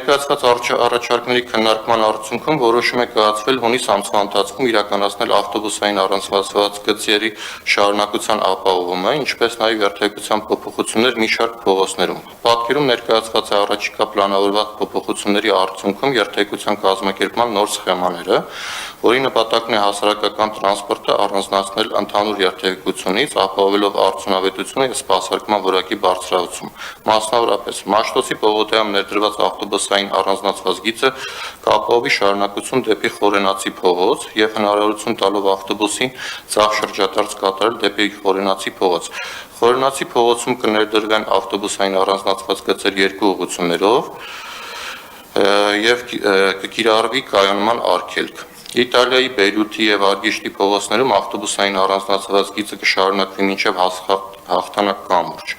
Ներկայացված առաջարկների քննարկման արդյունքում որոշում է կայացվել հունիս ամսվա ընթացքում իրականացնել ավտոբուսային առանձնացված գծերի շարունակության ապահովումը, ինչպես նաև երթևեկության փոփոխություններ մի շարք փողոցներում։ Պատկերում ներկայացված է առաջիկա պլանավորված փոփոխությունների արդյունքում երթևեկության կազմակերպման նոր սխեմաները, որի նպատակն է հասարակական տրանսպորտը առանձնացնել ընդհանուր երթևեկությունից, ապահովելով արդյունավետությունը և սպասարկման որակի բարձրացում։ Մասնավորապես, Մաշտոցի պողոտայում ներդրված ավտոբուսային առանձնացված գիծը կապահովի շարունակություն դեպի Խորենացի փողոց և հնարավորություն տալով ավտոբուսին ձախ շրջադարձ կատարել դեպի Խորենացի փողոց։ Խորենացի փողոցում կներդրվեն ավտոբուսային առանձնացված գծեր երկու ուղղություններով և կկիրառվի կայանման արգելք։ Իտալիայի Բեյրութի և Արգիշտի փողոցներում ավտոբուսային առանձնացված գիծը կշարունակվի մինչև հաղթանակ կամուրջ։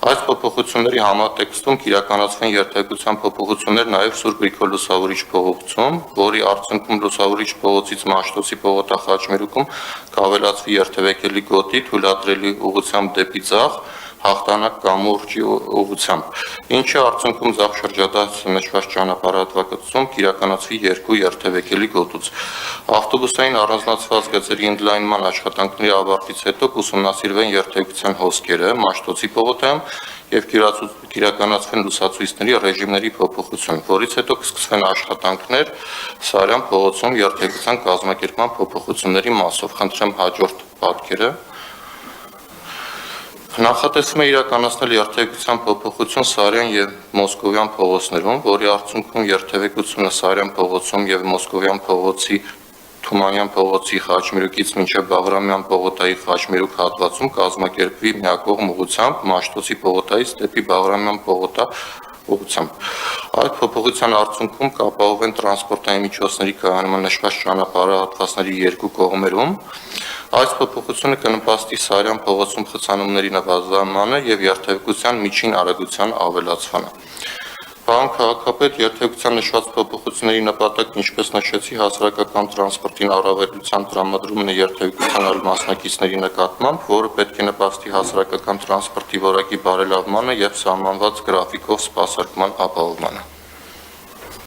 Այս փոփոխությունների համատեքստում կիրականացվեն երթևեկության փոփոխություններ նաև Սուրբ Գրիգոր Լուսավորիչ փողոցում, որի արդյունքում Լուսավորիչ փողոցից Մաշտոցի պողոտա-խաչմերուկում կավելացվի երթևեկելի գոտի թույլատրելի ուղղությամբ դեպի ձախ հաղթանակ կամուրջի ուղղությամբ, ինչի արդյունքում ձախ շրջադարձ նշված ճանապարհատվածում կիրականացվի երկու երթևեկելի գոտուց։ Ավտոբուսային առանձնացված գծերի ընդլայնման աշխատանքների ավարտից հետո կուսումնասիրվեն երթևեկության հոսքերը Մաշտոցի պողոտայում և կիրականացվեն լուսացույցների ռեժիմների փոփոխություն, որից հետո կսկսվեն աշխատանքներ Սարյան փողոցում երթևեկության կազմակերպման փոփոխությունների մասով։ Խնդրեմ հաջորդ պատկերը։ Նախատեսվում է իրականացնել երթևեկության փոփոխություն Սարյան և Մոսկովյան փողոցներում, որի արդյունքում երթևեկությունը Սարյան փողոցում և Մոսկովյան փողոցի Թումանյան փողոցի խաչմերուկից մինչև Բաղրամյան պողոտայի խաչմերուկ հատվածում կազմակերպվի միակողմ ուղղությամբ Մաշտոցի պողոտայից դեպի Բաղրամյան պողոտա ուղղությամբ։ Այդ փոփոխության արդյունքում կապահովեն տրանսպորտային միջոցների կայանումը նշված ճանապարհատվածների երկու կողմերում։ Այս փոփոխությունը կնպաստի Սարյան փողոցում խցանումների նվազմանը և երթևեկության միջին արագության ավելացմանը։ Պարոն քաղաքապետ, երթևեկության նշված փոփոխությունների նպատակն, ինչպես նշեցի, հասարակական տրանսպորտին առավելության տրամադրումն է երթևեկության այլ մասնակիցների նկատմամբ, որը պետք է նպաստի հասարակական տրանսպորտի որակի բարելավմանը և սահմանված գրաֆիկով սպասարկման ապահովմանը։